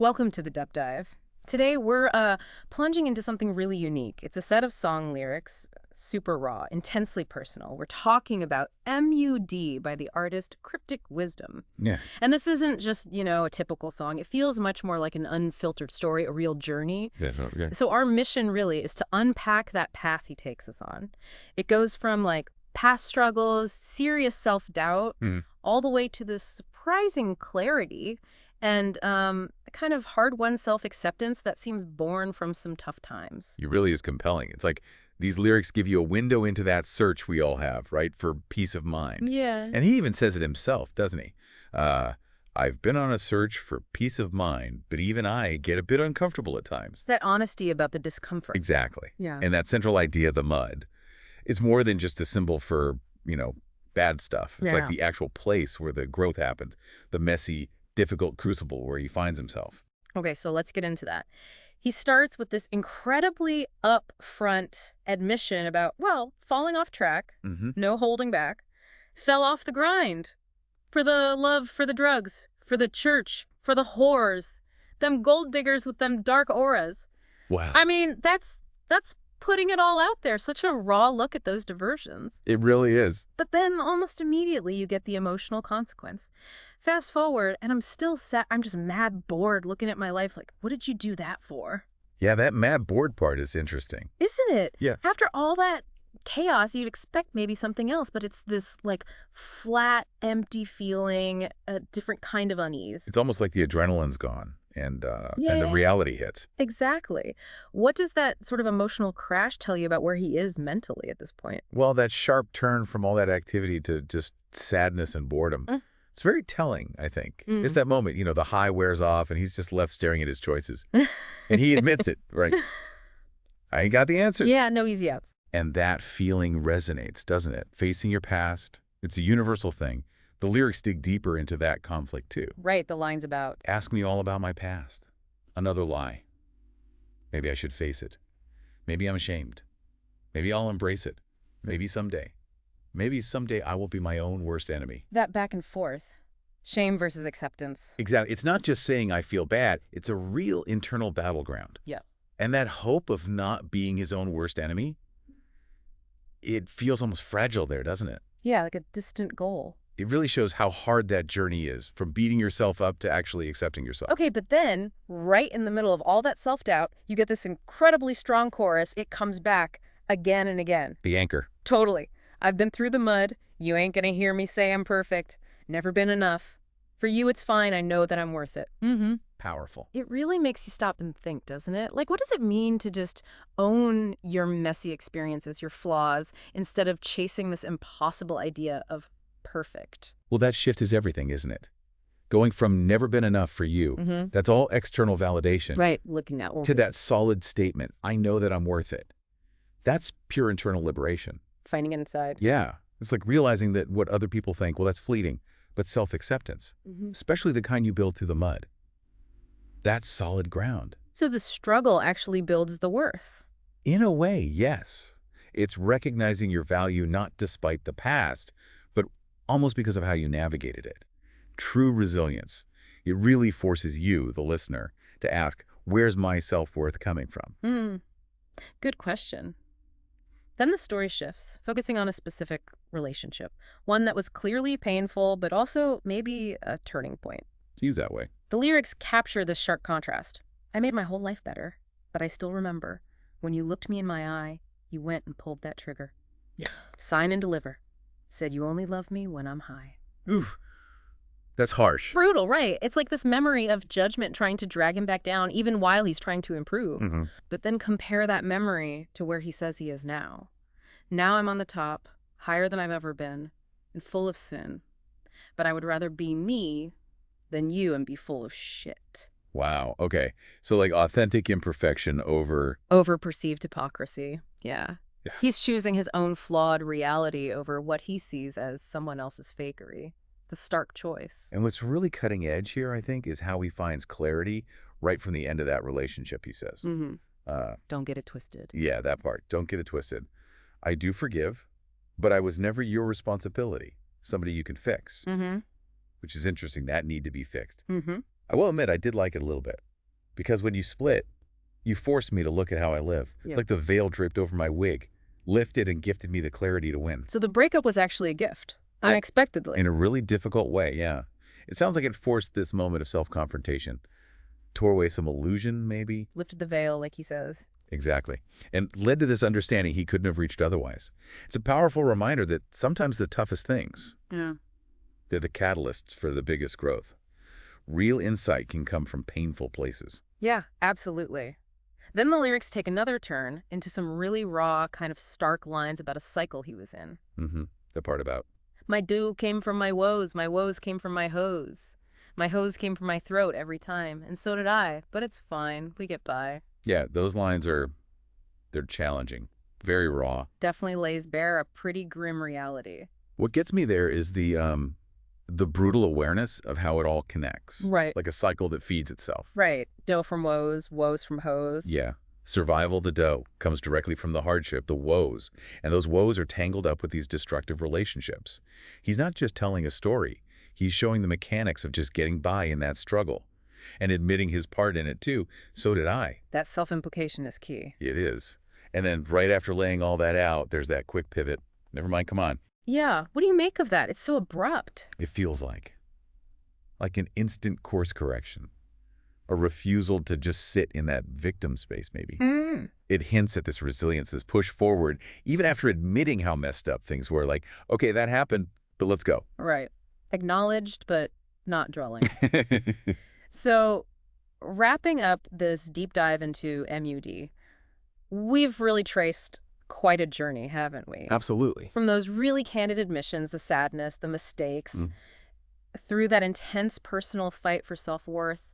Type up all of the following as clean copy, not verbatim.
Welcome to the Depth Dive. Today we're plunging into something really unique. It's a set of song lyrics, super raw, intensely personal. We're talking about MUD by the artist Cryptic Wisdom. Yeah. And this isn't just, a typical song. It feels much more like an unfiltered story, a real journey. Yeah. So our mission really is to unpack that path he takes us on. It goes from like past struggles, serious self-doubt, all the way to this surprising clarity and kind of hard-won self-acceptance that seems born from some tough times. It really is compelling. It's like these lyrics give you a window into that search we all have, right, for peace of mind. Yeah. And he even says it himself, doesn't he? I've been on a search for peace of mind, but even I get a bit uncomfortable at times. That honesty about the discomfort. Exactly. Yeah. And that central idea of the mud, it's more than just a symbol for, bad stuff. It's like the actual place where the growth happens, the messy, difficult crucible where he finds himself. Okay, so let's get into that. He starts with this incredibly upfront admission about, falling off track, no holding back, fell off the grind for the love, for the drugs, for the church, for the whores, them gold diggers with them dark auras. Wow. I mean, that's putting it all out there. Such a raw look at those diversions. It really is. But then almost immediately you get the emotional consequence. Fast forward, and I'm still I'm just mad bored looking at my life like, what did you do that for? Yeah, that mad bored part is interesting. Isn't it? Yeah. After all that chaos, you'd expect maybe something else, but it's this like flat, empty feeling, a different kind of unease. It's almost like the adrenaline's gone and the reality hits. Exactly. What does that sort of emotional crash tell you about where he is mentally at this point? Well, that sharp turn from all that activity to just sadness and boredom. It's very telling, I think. It's that moment, the high wears off and he's just left staring at his choices. And he admits it, right? I ain't got the answers. Yeah, no easy outs. And that feeling resonates, doesn't it? Facing your past, it's a universal thing. The lyrics dig deeper into that conflict, too. Right, the line's about, ask me all about my past. Another lie. Maybe I should face it. Maybe I'm ashamed. Maybe I'll embrace it. Maybe someday. Maybe someday I will be my own worst enemy. that back and forth. Shame versus acceptance. Exactly. It's not just saying I feel bad. It's a real internal battleground. Yeah. And that hope of not being his own worst enemy, it feels almost fragile there, doesn't it? Yeah, like a distant goal. It really shows how hard that journey is, from beating yourself up to actually accepting yourself. Okay, but then, right in the middle of all that self-doubt, you get this incredibly strong chorus. It comes back again and again. The anchor. Totally. I've been through the mud. You ain't gonna hear me say I'm perfect. Never been enough. For you, it's fine. I know that I'm worth it. Powerful. It really makes you stop and think, doesn't it? Like, what does it mean to just own your messy experiences, your flaws, instead of chasing this impossible idea of perfect? Well, that shift is everything, isn't it? Going from never been enough for you, that's all external validation, Right, looking at to that solid statement, I know that I'm worth it. That's pure internal liberation. finding it inside. Yeah. It's like realizing that what other people think, well, that's fleeting, but self-acceptance, especially the kind you build through the mud. That's solid ground. So the struggle actually builds the worth. In a way, yes. It's recognizing your value not despite the past, but almost because of how you navigated it. True resilience. It really forces you, the listener, to ask, where's my self-worth coming from? Good question. Then the story shifts, focusing on a specific relationship, one that was clearly painful, but also maybe a turning point. Seems that way. The lyrics capture this sharp contrast. I made my whole life better, but I still remember when you looked me in my eye, you went and pulled that trigger. Yeah. Sign and deliver. Said you only love me when I'm high. Oof. That's harsh. Brutal, right? It's like this memory of judgment trying to drag him back down even while he's trying to improve. But then compare that memory to where he says he is now. Now I'm on the top, higher than I've ever been, and full of sin. But I would rather be me than you and be full of shit. Wow. Okay. So like authentic imperfection over Over-perceived hypocrisy. Yeah. He's choosing his own flawed reality over what he sees as someone else's fakery. The stark choice. And what's really cutting edge here, I think, is how he finds clarity right from the end of that relationship, he says. Don't get it twisted. Yeah, that part. Don't get it twisted. I do forgive, but I was never your responsibility. Somebody you can fix. Which is interesting, that need to be fixed. I will admit, I did like it a little bit. Because when you split, you forced me to look at how I live. It's Yeah. like the veil draped over my wig, lifted and gifted me the clarity to win. So the breakup was actually a gift, unexpectedly. In a really difficult way, yeah. It sounds like it forced this moment of self-confrontation. Tore away some illusion, maybe? Lifted the veil, like he says. Exactly. And led to this understanding he couldn't have reached otherwise. It's a powerful reminder that sometimes the toughest things, Yeah. they're the catalysts for the biggest growth. Real insight can come from painful places. Yeah, absolutely. Then the lyrics take another turn into some really raw, kind of stark lines about a cycle he was in. The part about, My dew came from my woes came from my hose. My hose came from my throat every time, and so did I, but it's fine, we get by. yeah, those lines they're challenging, very raw. Definitely lays bare a pretty grim reality. What gets me there is the brutal awareness of how it all connects. Right. Like a cycle that feeds itself. Right. Dough from woes from hose. Yeah. Survival, the dough, comes directly from the hardship, the woes. And those woes are tangled up with these destructive relationships. He's not just telling a story. He's showing the mechanics of just getting by in that struggle. And admitting his part in it, too. So did I. That self-implication is key. It is. And then right after laying all that out, there's that quick pivot. Never mind, come on. Yeah, what do you make of that? It's so abrupt. It feels like an instant course correction. A refusal to just sit in that victim space, maybe. It hints at this resilience, this push forward, even after admitting how messed up things were. Like, okay, that happened, but let's go. Right. Acknowledged, but not dwelling. So, wrapping up this deep dive into MUD, we've really traced quite a journey, haven't we? Absolutely. From those really candid admissions, the sadness, the mistakes, through that intense personal fight for self-worth,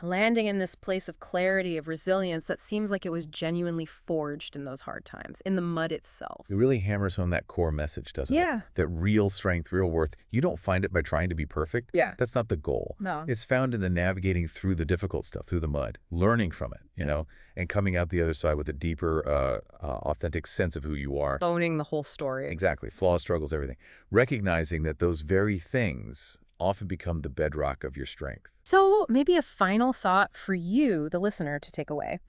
landing in this place of clarity, of resilience that seems like it was genuinely forged in those hard times, in the mud itself. It really hammers home that core message, doesn't it? Yeah. That real strength, real worth, you don't find it by trying to be perfect. Yeah. That's not the goal. No. It's found in the navigating through the difficult stuff, through the mud, learning from it, you know, and coming out the other side with a deeper, authentic sense of who you are. Owning the whole story. Exactly. Flaws, struggles, everything. Recognizing that those very things often become the bedrock of your strength. So maybe a final thought for you, the listener, to take away.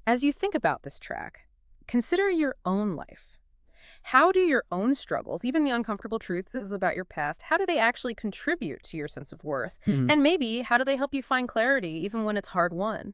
As you think about this track, consider your own life. How do your own struggles, even the uncomfortable truths about your past, how do they actually contribute to your sense of worth? And maybe how do they help you find clarity even when it's hard won?